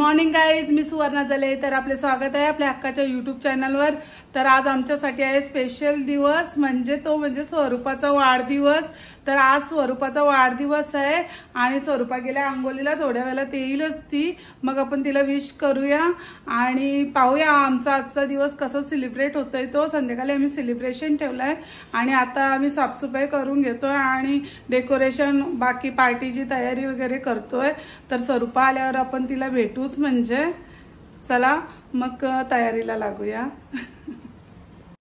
Morning guys, मी सुवर्णा जले. तर आपले स्वागत आहे आपल्या हक्काच्या युट्यूब चॅनलवर. तर आज आमच्यासाठी आहे स्पेशल दिवस, म्हणजे स्वरूपाचा वाढदिवस. तर आज स्वरूपाचा वाढदिवस आहे आणि स्वरूपा गेल्या अंगोलीला, थोड्या वेळात येईलच ती. मग आपण तिला विश करूया आणि पाहूया आमचा आजचा दिवस कसा सेलिब्रेट होतोय. तो संध्याकाळी आम्ही सेलिब्रेशन ठेवलंय आणि आता आम्ही साफसफाई करून घेतोय आणि डेकोरेशन, बाकी पार्टीची तयारी वगैरे करतोय. तर स्वरूपा आल्यावर आपण तिला भेटूच. म्हणजे चला मग तयारीला लागूया.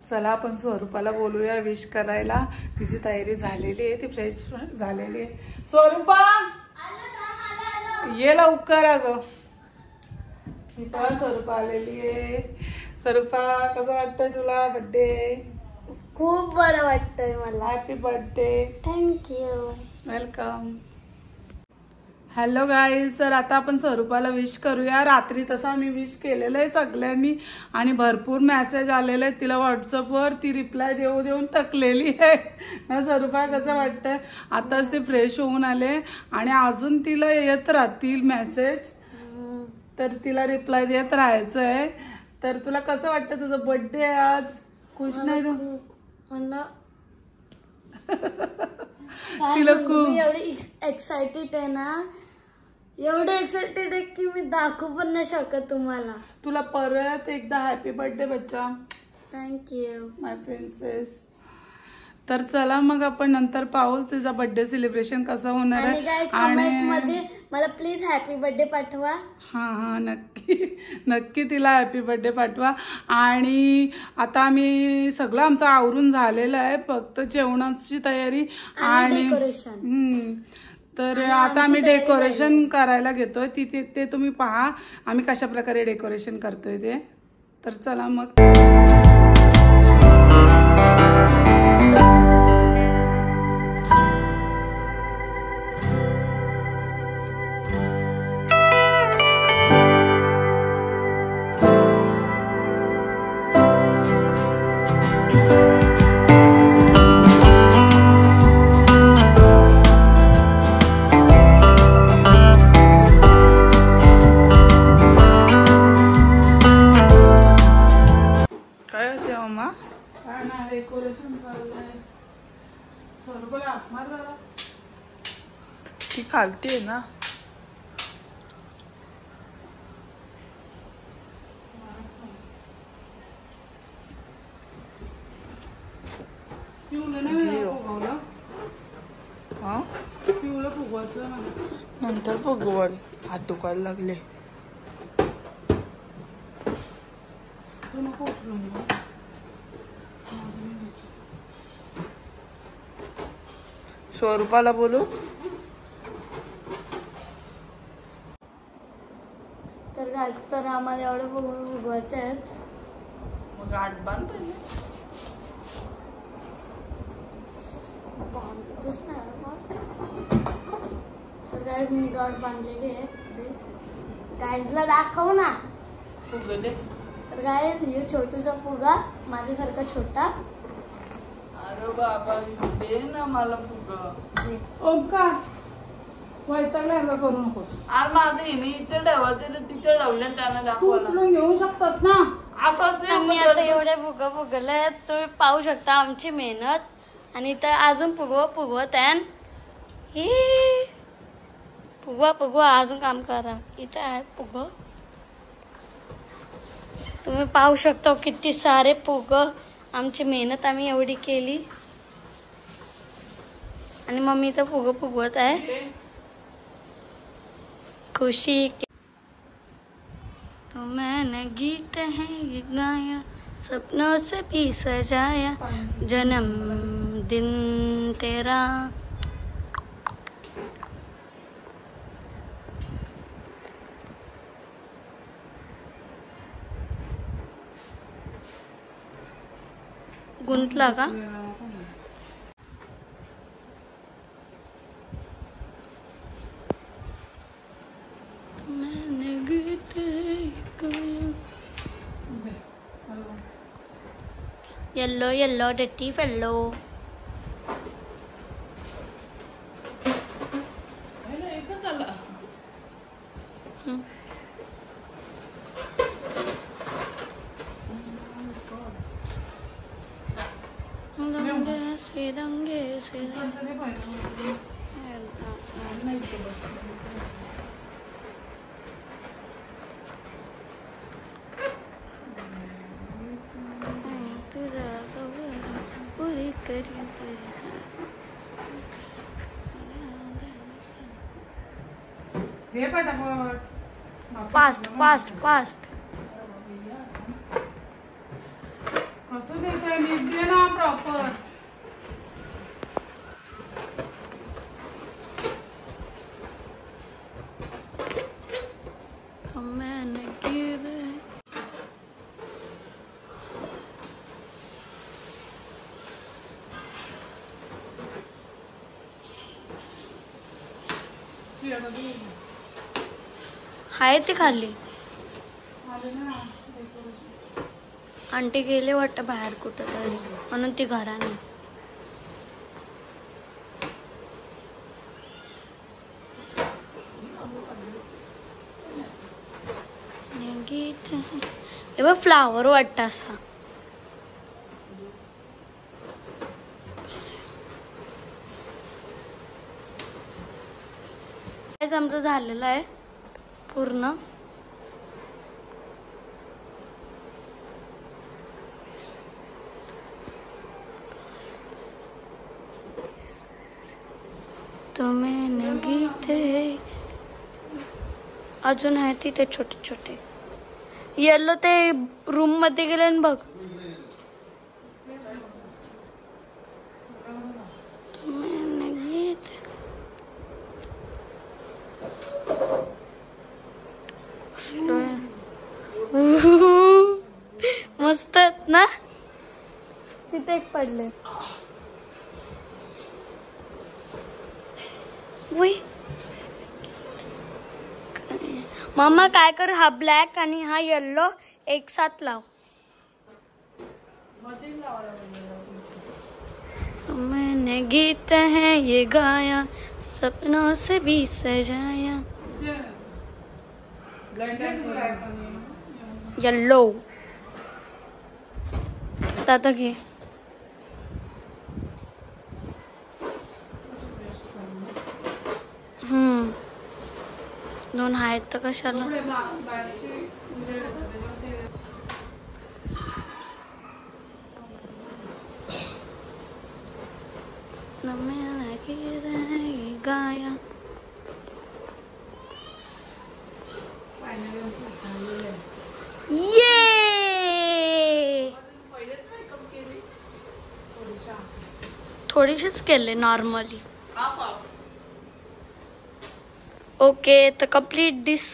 चला आपण स्वरूपाला बोलूया विश करायला. तिची तयारी झालेली आहे, ती फ्रेश झालेली आहे. स्वरूपा ये लवकर. अगं इथं स्वरूपा आलेली आहे. स्वरूपा, कसं वाटतंय तुला बर्थडे? खूप बरं वाटतंय मला. Happy birthday. Thank you. Welcome. Hello guys, तर आता आपण स्वरूपाला विश करूया. रात्री तसा मी विश केलेलं आहे सगळ्यांनी आणि भरपूर मेसेज आलेले आहेत तिला व्हॉट्सअपवर. ती रिप्लाय देऊन थकलेली आहे ना. स्वरूपा, कसं वाटतंय? आताच ते फ्रेश होऊन आले आणि अजून तिला येत राहतील मेसेज, तर तिला रिप्लाय देत राहायचं आहे. तर तुला कसं वाटतं? तुझा बर्थडे आज खुश नाही तू? तिला खूप एवढी एक्साइटेड आहे ना, एवढे एक्साइटेड आहे की मी दाखवू पण नाही शकत तुम्हाला. तुला परत एकदा हॅपी बर्थडे बच्चा. थँक्यू माय प्रिन्सेस. तर चला मग आपण नंतर पाहूच तिचा बर्थडे सेलिब्रेशन कसं होणार आहे. कमेंट मध्ये मला प्लीज हॅपी बर्थडे पाठवा. हा नक्की तिला हॅपी बर्थडे पाठवा. आणि आता आम्ही सगळं आमचं आवरून झालेलं आहे, फक्त जेवणाची तयारी आणि डेकोरेशन. तर आता आम्ही डेकोरेशन करायला घेतोय. ते तुम्ही पहा आम्ही कशा प्रकारे डेकोरेशन करतोय ते. तर चला मग. डेकोरेशन चाललंय. स्वरूपाला हात मार जरा. ती खालती आहे ना. पिवलं नाही फुगवलं. हा, पिवलं फुगवायचं ना, नंतर फुगवल. हात दुखायला लागले. तू नको उचलून. स्वरूपाला बोलू. तर आम्हाला एवढं फुगवायचं आहे. मग गाठ बांध पहिले. तर गाईज मी गाठ बांधलेली आहे. गाईजला दाखव ना. फुगले. तर गाईज हे छोटूसा फुगा, माझ्यासारखा छोटा. अरे बाबा, दे ना मला फुग. ओमकार, वैतागला करू नकोस. अरे माझं हिने इथे ठेवायचे, तिथे ठेवले त्यानं तू दाखवायला. उचलून घेऊ शकतोस ना. आम्ही आता एवढे फुगले तुम्ही पाहू शकता आमची मेहनत. आणि इथं अजून फुगवत आहे. फुगवा अजून काम करा. इथे आहे फुग, तुम्ही पाहू शकता किती सारे फुग. आमची मेहनत आम्ही एवढी केली आणि मम्मी तर फुगवत आहे. खुशी तो मैंने गीत है ये गाया, सपनों से भी सजाया, जन्म दिन तेरा. गुंतला का? मैंने गीत येलो डटी फेलो. दंगे से पूरी करी घे पटापट. Fast fast fast. कसं देतोय नीट दे ना प्रॉपर. मैंने गिरे हाय ती खाली. आंटी गेले वाटतं बाहेर कुठं तरी म्हणून ती घराने. गीत हे बघ फ्लावर वाटतं असा. आमचं झालेलं आहे पूर्ण. तो मैंने गीते अजून आहे तिथे छोटे छोटे. येलो ते रूम मध्ये गेले ना बघ. तो मैंने गीते मस्त आहेत ना. तिथे एक पडले. मम्मा काय कर हा ब्लॅक आणि हा येल्लो एक साथ लाव. मैंने गीत है ये गाया सपनों से भी सजाया. येल्लो दादा घे. दोन आहेत तर कशाला. गाया ये थोडीशीच केले नॉर्मली. ओके तर कंप्लीट दिस.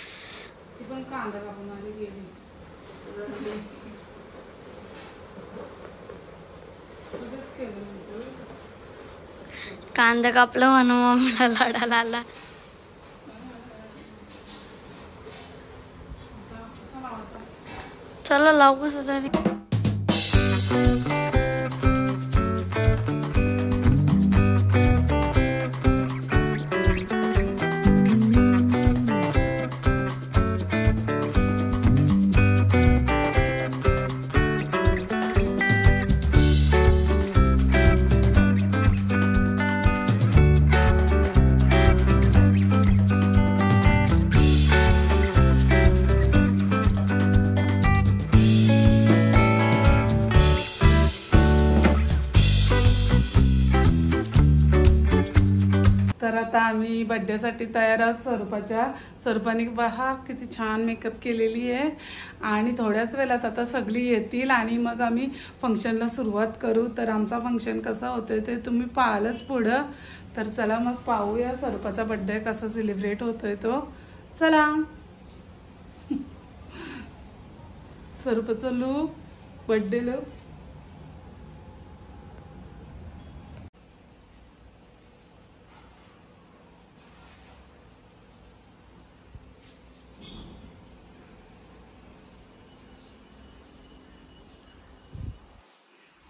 कांदा कापला म्हणून मम्मीला लाडाला आला. चला लाव कसं तरी. तर आता आम्ही बर्थडेसाठी तयार आहोत. स्वरूपाने पहा किती छान मेकअप केलेली आहे. आणि थोड्याच वेळात आता सगळी येतील आणि मग आम्ही फंक्शनला सुरुवात करू. तर आमचा फंक्शन कसा होतोय ते तुम्ही पाहालच पुढं. तर चला मग पाहूया स्वरूपाचा बर्थडे कसा सेलिब्रेट होतोय तो. चला. स्वरूपाचा लुक, बर्थडे लुक.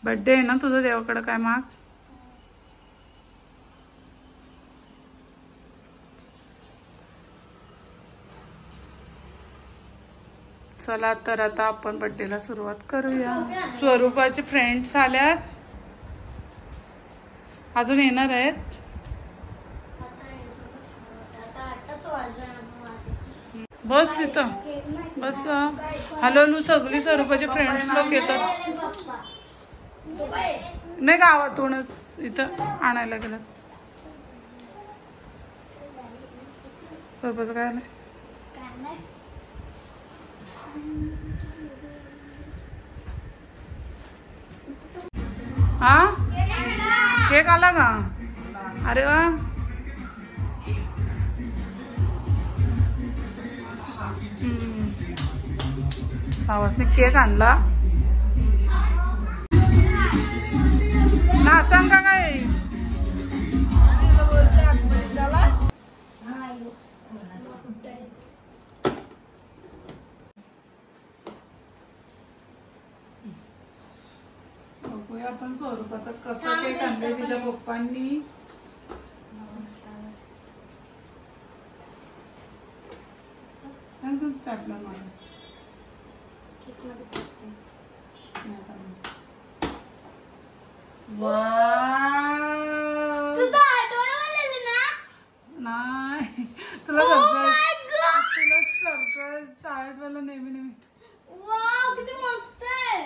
बर्थडे आहे ना तुझं, देवाकडे काय माग. चला तर आता आपण बर्थडेला सुरुवात करूया. स्वरूपाचे फ्रेंड्स आल्यात. अजून येणार आहेत. बस तिथं बस. हळूहळू सगळी स्वरूपाचे फ्रेंड्स लोक येतात. नाही गावातूनच इथं आणायला गेलं. स्वरूपाचं काय नाही. हा केक आला का? अरे वा. सावसने केक आणला. नाश्ता का काय? बघूया आपण स्वरूपाचा कसा केक आणलाय तिच्या पप्पांनी. स्टॅपलर मला नाही तुला सरप्राईज साईडवाला नेहमी नेहमी. वाव किती मस्त आहे.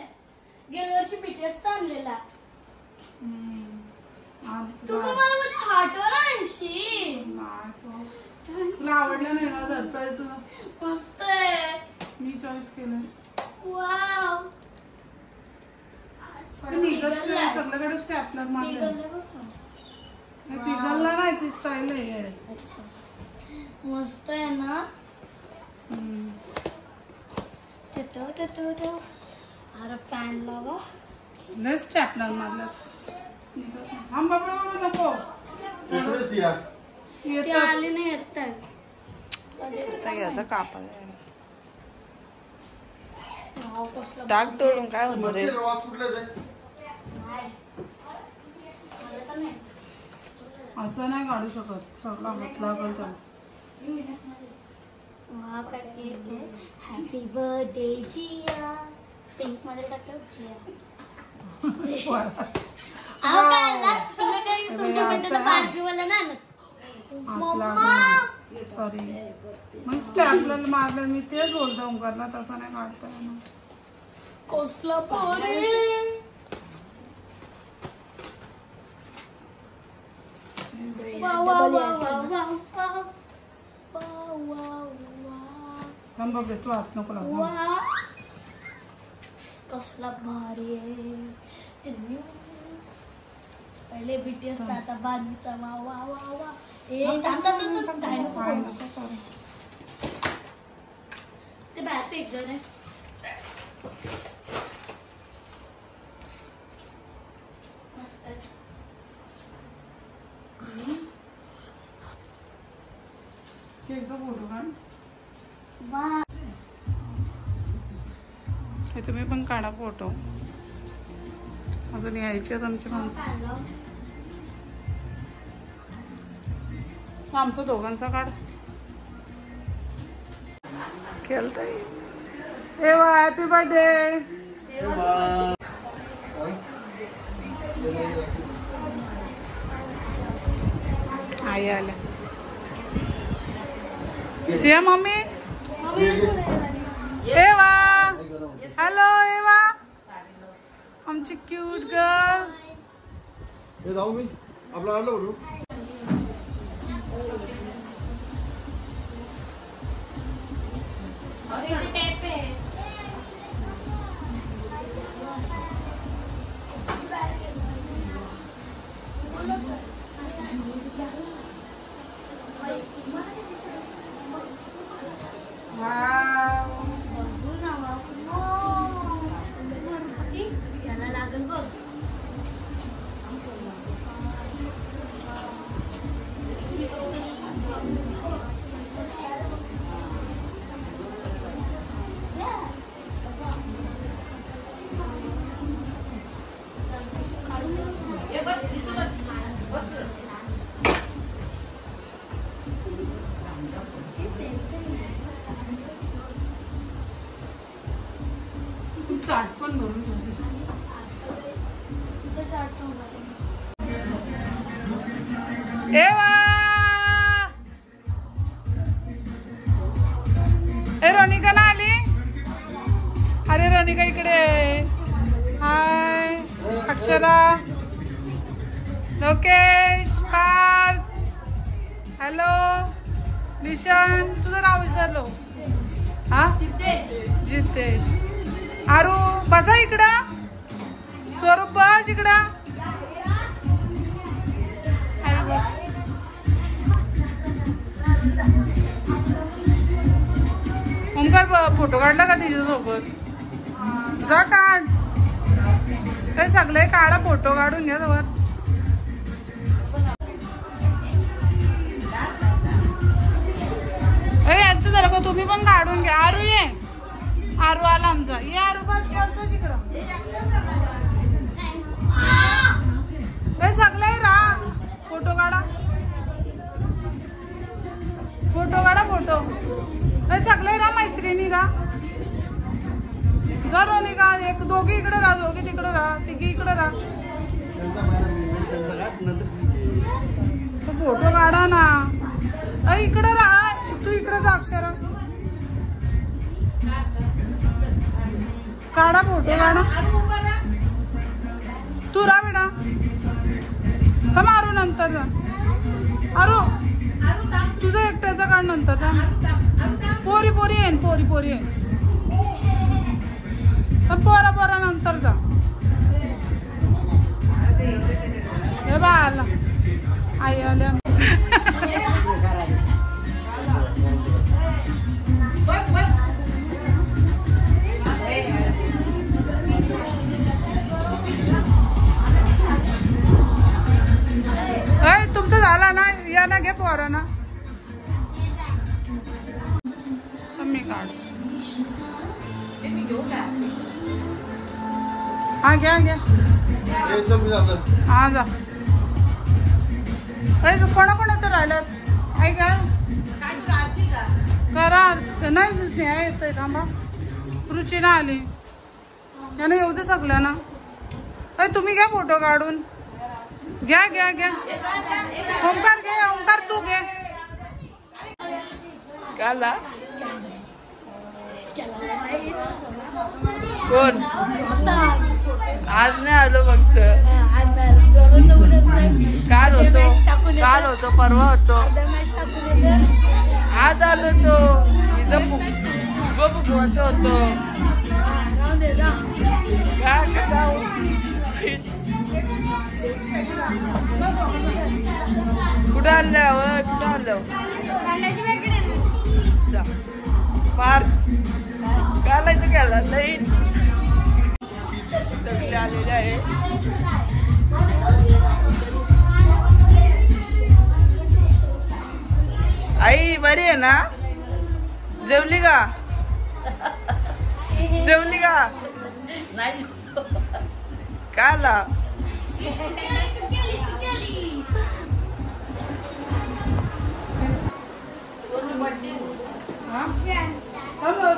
गेल्या वर्षी बीटीएस चा आणलेला. तू मला हार्टवर आणशी. तुला आवडलं नाही का सरप्राईज? तुला मस्त आहे. मी चॉईस केलं. वाव सगळ्याकडे स्टॅपलर मारलं. फिगलला नाही ती स्टाईल आहे. मस्त आहे ना. अरे फॅन लावा. नाही स्टॅपलर मारलं. हम बाबा नको ते आली नाही येत याचा कापा डाग तोडून काय होणार रे? असं नाही काढू शकत. सगळा हात लागल त्याला. हॅपी बर्थडे जिया. पिंक मध्ये टाकलं जिया. तुमच्या बर्थडेला बार्बीवाला ना सॉरी मग स्टॅपलर मारलं. मी तेच बोलतो ओंकारला तसं नाही काढता येणार. कसला भारी. तू हात नको लावू. कसला भारी आहे. पहिले बीटीएस चा आता बादमीचा. वा वा वा वा. ते बाहेर फेक जण आहे. मस्त केकचा फोटो काढ. वा तुम्ही पण काढा फोटो. अजून यायची आहेत आमची माणसं. आमचा दोघांचा काढ. खेळताय. एवा हॅपी बर्थडे. आई आल्या. Siya mummy. Eva hello. Eva आमची क्यूट गर्ल. हे जाऊ मी आपला आणलं बोलू. याला लागल बघ. ताट पण भरून ठेवते. एवा ए रोनिका ना आली. अरे रोनिका इकडे. हाय अक्षरा, लोकेश, पार्थ, हॅलो निशान. तुझं नाव विसरलो. हा जितेश. आरू बसा इकडं. स्वरूप बस इकडं. ओमकार फोटो काढला का तिच्यासोबत? जा काढ. ते सगळे काढा, फोटो काढून घ्या सोबत. यांचं झालं का? तुम्ही पण काढून घ्या. आरू ये. आरू आला आमचा. ये आरू बस बस इकडं. सगळे राहा. फोटो काढा, फोटो काढा, फोटो. सगळे राहा, मैत्रिणी राहा. जर नाही का एक दोघी इकडे राहा, दोघी तिकडे राहा, तिघी इकडे राहा. फोटो काढा ना. इकडे राहा. तू इकडे जा अक्षरा. काढा फोटो काढा. तू राहा बेटा. का मारू नंतर जा. अरू तुझं एकट्याचा काढ नंतर जा. पोरी पोरी येईन, पोरी पोरी येईन. पोरा पोरा नंतर जा. हे बा आला. आई आल्या. तुमचं झाला ना. या ना घे पोरा ना. मी काढ. हा घ्या घ्या. हा जा. कोणाकोणाचं राहिलं? आई का करा. नाही स्नेहा येतोय. थांबा. रुची ना आली. यानं येऊ दे सगळ्या ना. तुम्ही घ्या फोटो काढून. घ्या घ्या घ्या. ओंकार घे. ओंकार तू घे. काला कोण आज नाही आलो. फक्त काल होतो परवा होतो. आज आलो तो. इथं फुगवायचं होतं. काय जाऊ. कुठं आलं? कुठं आलं? फार घालायचं घ्यायला नाही आलेले आहे. आई बरी आहे ना? जेवली का? जेवली का? नाही काला.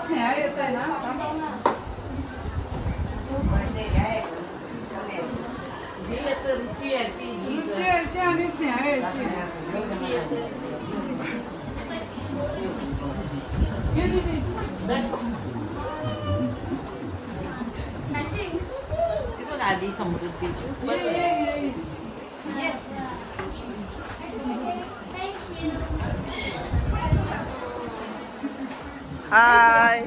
स्नेहा येत आहे ना. रुची यायची आणि स्नेहा यायची. आधी समृद्धी. हाय.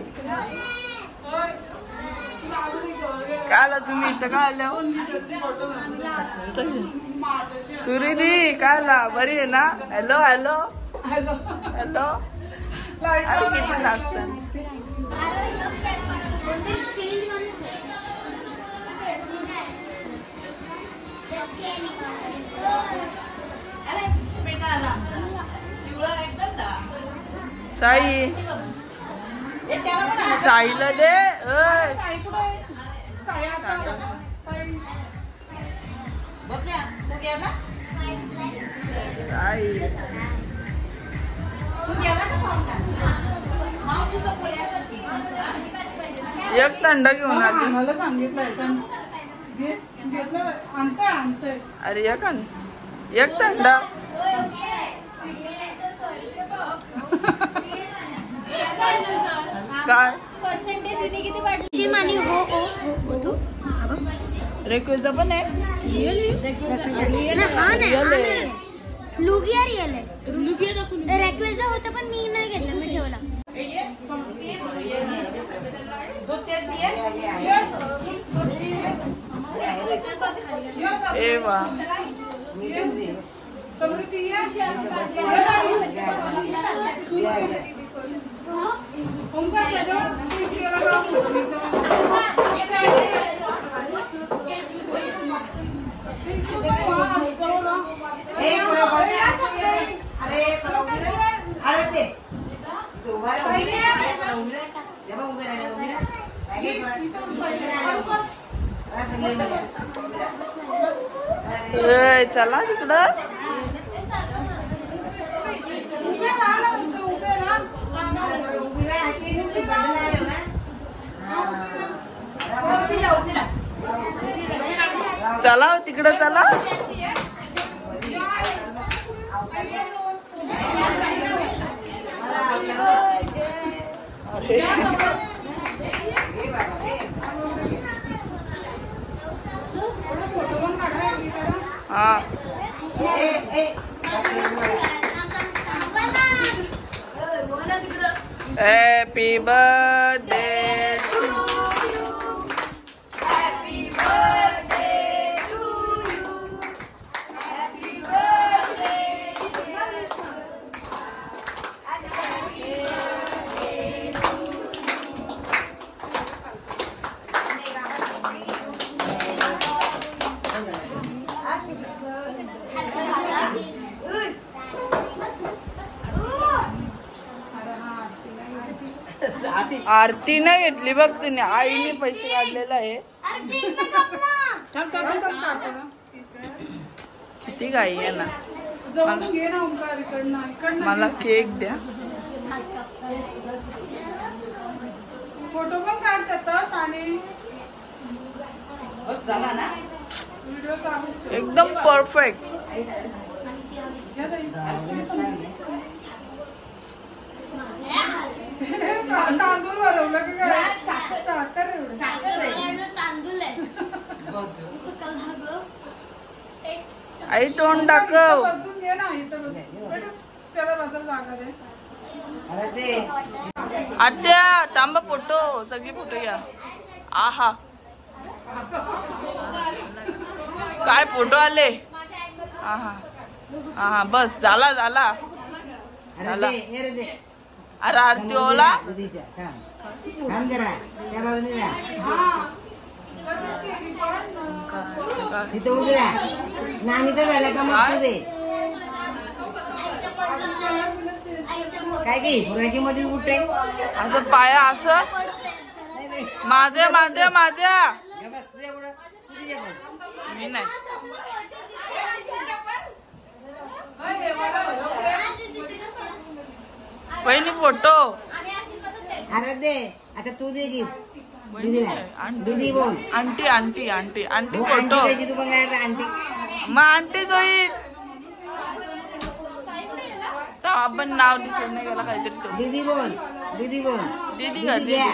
काला तुम्ही इथं का आल्या? सुरिनी काला बरी आहे ना? Hello hello hello hello. अरे किती नाचतात. साई साईला दे. एक थंड घेऊन आली. सांगितलं. अरे एक थंड. काय मानी हो तू रेक्वेजा पण आहे हा नाही लुगिया रिअल आहे रेक्वेजा होतं पण मी नाही घेतलं मी ठेवला ए वा चला तिकडं चला तिकडं चला हा happy birthday to you happy birthday to you happy birthday आरती नाही घेतली बघ तिने आईने पैसे काढलेला आहे किती गाई आहे ना मला केक द्या फोटो पण काढतात आणि व्हिडिओ काढू एकदम परफेक्ट तांदूळ भरवलं का साखर तांदूळ आई तोंड दाखव बसून घे ना इथं त्याला बसायला जागा दे आत्या तांबा फोटो सगळी फोटो घ्या आहा काय फोटो आले आहा आहा बस झाला झाला झाला अरे आरती ओला काय की पुराशी मध्ये कुठे असं पाया असं माझ्या माझ्या माझ्या मी नाही पहिली फोटो अरे दे आता तू दे गिफ्ट दीदी बोल आंटी आंटी आंटी आंटी हो, फोटो आंटी कशी तू पण काय आंटी मग आंटी जोईल तर आपण नाव दिसत नाही गेला काहीतरी तो दीदी बोल दीदी बोल दीदी का घ्या.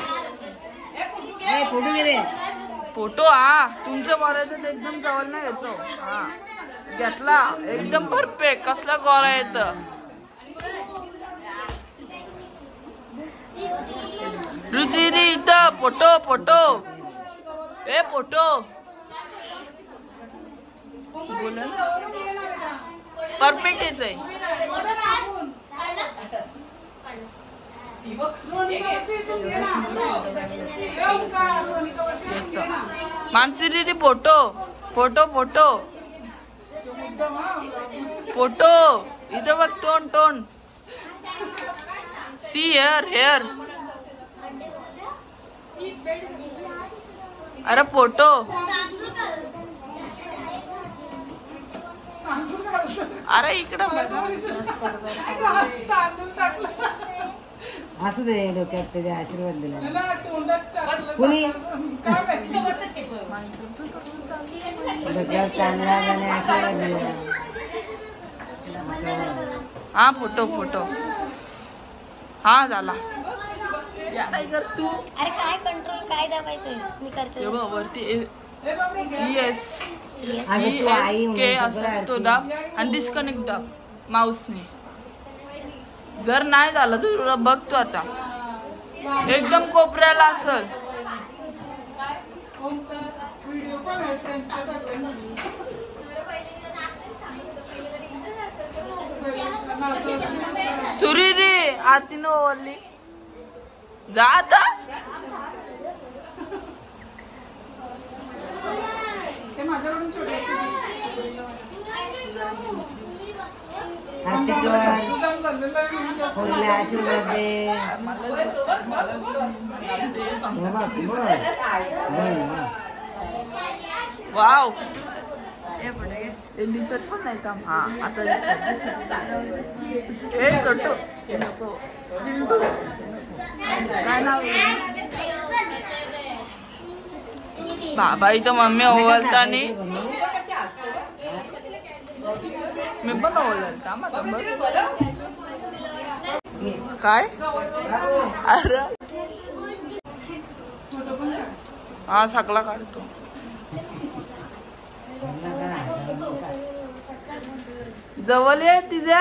ए, फोटो घे रे फोटो हा तुमच्या बऱ्याचं एकदम जवळ नाही घेतो हा घेतला एकदम परफेक्ट कसला गोरा येत रुचिरी इथं फोटो फोटो ए फोटो बोल परफेक्ट येतंय Mansi photo photo photo photo इथं बघ तोंड तोंड सी हेअर हेअर अरे फोटो अरे इकडं असू दे डोक्यात त्याचे आशीर्वाद दिला कुणी डोक्यावर तांदळा आणि आशीर्वाद दिला हा फोटो फोटो हा झाला. काय कर तू? अरे काय कंट्रोल काय दाबायचं मी करते. वरती ES अगं तू आई के असं तो दाब आणि डिस्कनेक्ट दाब माऊसने. जर नाही झालं तर तुला बघतो आता एकदम कोपऱ्याला असल. सुरी रे आरती न ओवरली जा आता. वाव हे दिसत पण नाही का. हा आता हे छोटू नको चिंटू काय नाव. बाबा इथं मम्मी ओवलता नाही मी पण ओवलता काय. अरे हा सगळा काढतो. जवळ आहे तिच्या.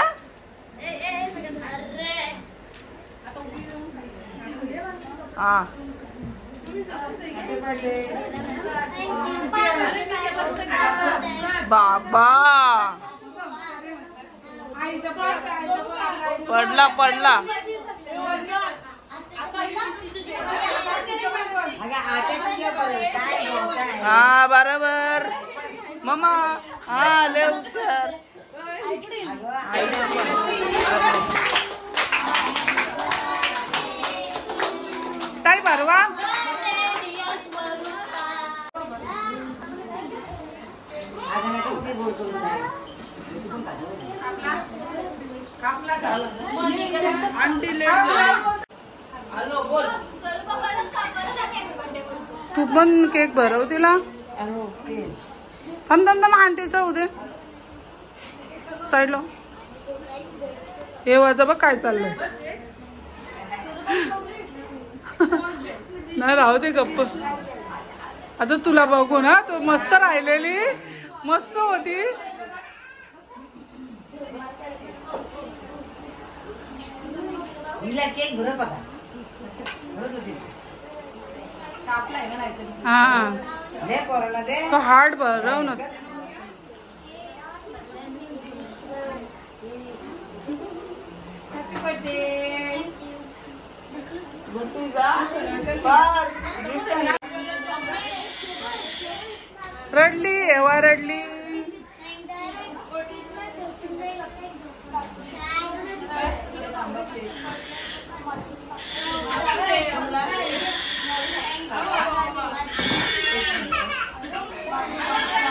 हा बाबा पडला पडला. हा बरोबर मम्मा. हा लेव सर काय परवा आंटी लेट. तू पण केक भरव तिला. थांब थांब थांब आंटीचा होऊ दे साईडला. हे वाजा बघ काय चाललंय. नाही राहू दे गप्प. आता तुला बघू ना तू मस्त राहिलेली मस्त होती. हा तो हार्ड भरव ना. रडली एव्हा रडली.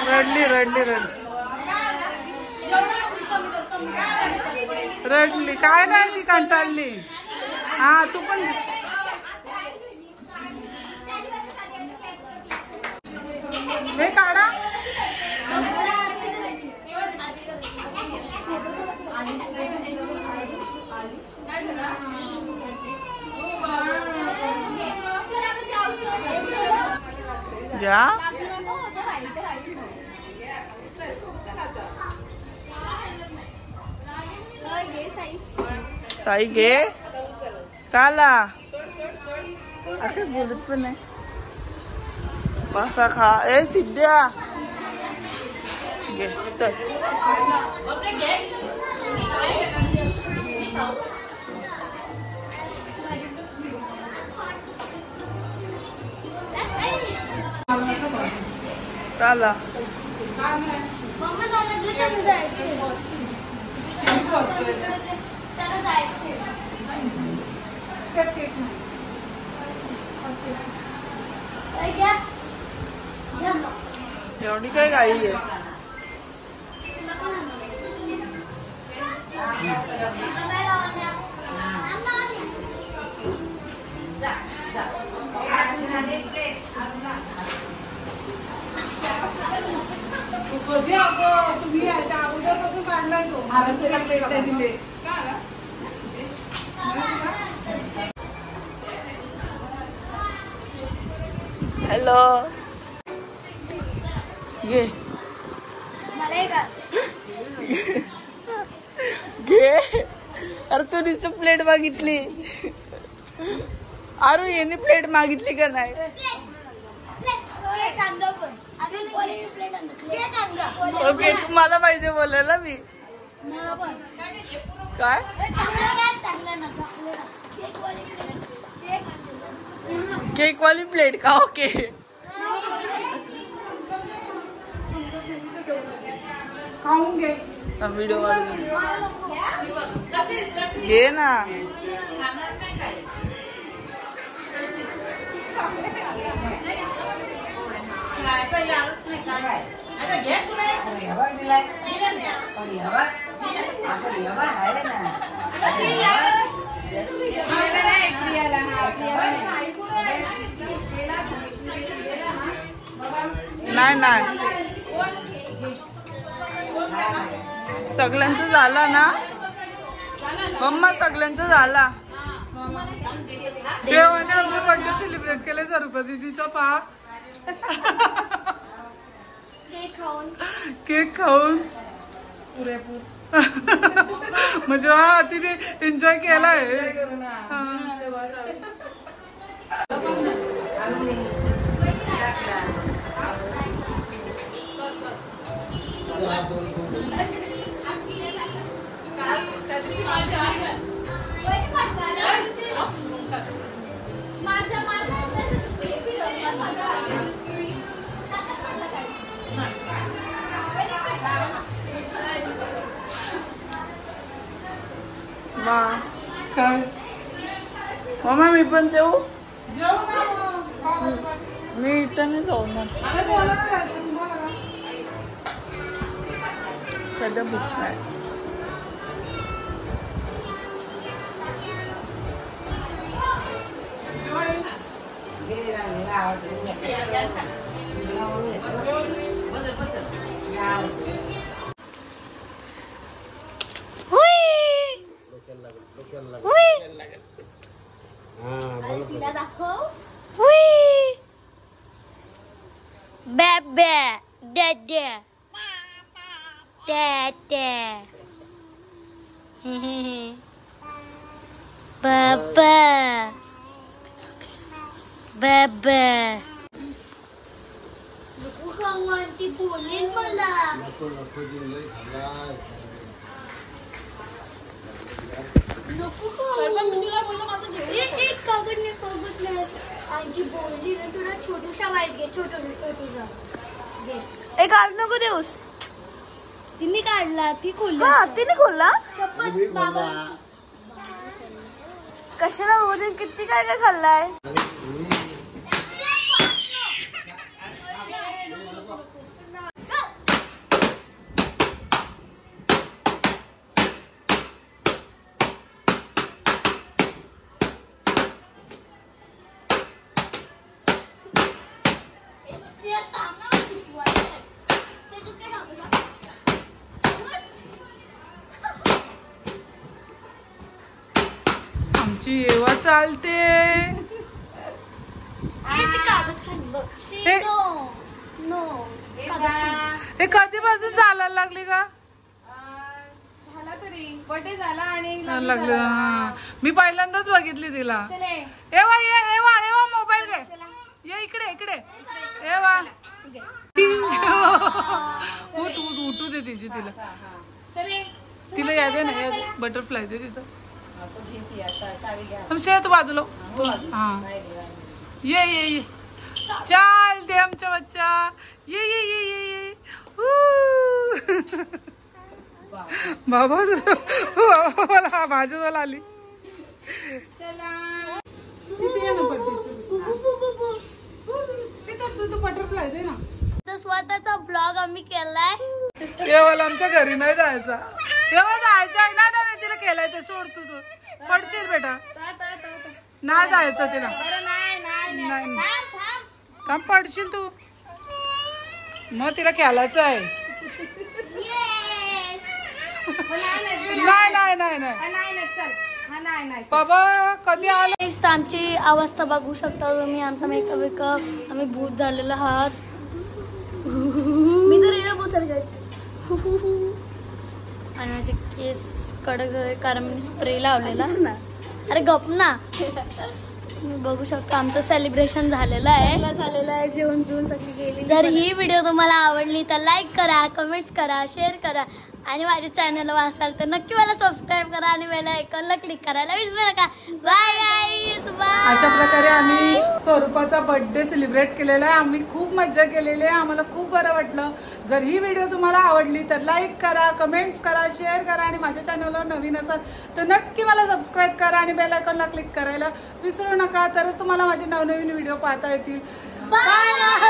रडली रडली रडली रडली काय नाही ती कंटाळली. हा तू पण हे काढा. जा साई घे काला. अरे बोलत पण नाही. पासा खा ए सिद्ध्या घे चल. काला एवढी काय गाई आहे. तुम्ही याच्या अगोदरपासून काढलाय तो. दिले हॅलो घे घे. अरे तू नुसतं प्लेट मागितली. अरे याने प्लेट मागितली का नाही? ओके तू मला पाहिजे बोलायला मी काय केक वाली प्लेट का? ओके खाऊन घे. व्हिडिओ घे ना. नाही नाही सगळ्यांचं झालं ना मम्मा सगळ्यांचं झाला. देवाने आमचा बर्थडे सेलिब्रेट केले स्वरूपा दीदीचा पहा. केक खाऊन पुरेपूर म्हणजे हा तिने एन्जॉय केलाय. काय मम्मा मी पण जेऊ. मी इथं नाही जाऊ ना सध्या भूक नाही. तिला दाखव. बेबे डेडे टेटे बाबा बाबा नको खाऊ आंटी बोलेल मला. नको एक कागद नाही आंटी बोलली ना तुला छोटूशा वाईट घे छोटूशा एक काढ नको देऊस. तिने काढला ती खोलली. तिने खोलला शपथ बाबा कशाला मध्ये किती काय काय खाल्लाय. आमची येवा चालते. हे कधीपासून चालायला लागली का? झाला तरी बर्थडे झाला आणि लागलं. हा मी पहिल्यांदाच बघितली तिला. एवा ये एवा एवा मोबाईल घे. ये इकडे इकडे एवा. उठ उठ उठू दे तिची तिला. तिला या दे ना बटरफ्लाय दे तिथं. शे तू बाजूला. हा ये ये ये चाल दे आमचा बच्चा. ये ये ये ये ये बाबा मला माझ्याजवळ आली. बटरफ्लाय दे ना. स्वतःचा ब्लॉग आम्ही केलाय. केवळ आमच्या घरी नाही जायचा. तेव्हा जायचं आहे ना नाही तिला केलाय ते सोड. तू पडशील बेटा. नाही जायचं तिला. नाही थांब पडशील तू. मग तिला खेळायचं आहे. नाही नाही नाही नाही हा नाही बाबा कधी आलं? Next आमची अवस्था बघू शकता तुम्ही. आमचा मेकअप आम्ही भूत झालेलो आहात. मी तर आणि माझे केस कडक झाले कारण मी स्प्रे लावलेला ना. अरे गप ना. तुम्ही बघू शकता आमचं सेलिब्रेशन झालेलं आहे. जेवण पिऊन सगळी गेली. जर ही व्हिडिओ तुम्हाला आवडली तर लाईक करा, कमेंट्स करा, शेअर करा आणि माझ्या चॅनलवर असाल तर नक्की मला सबस्क्राईब करा आणि बेल आयकॉनला क्लिक करायला विसरू नका. Bye guys, bye. अशा प्रकारे आम्ही स्वरूपाचा बर्थडे सेलिब्रेट केलेला आहे. आम्ही खूप मज्जा केलेली आहे. आम्हाला खूप बरं वाटलं. जर ही व्हिडिओ तुम्हाला आवडली तर लाईक करा, कमेंट्स करा, शेअर करा आणि माझ्या चॅनलवर नवीन असाल तर नक्की मला सबस्क्राईब करा आणि बेल आयकॉनला क्लिक करायला विसरू नका. तरच तुम्हाला माझे नवनवीन व्हिडिओ पाहता येतील. बाय.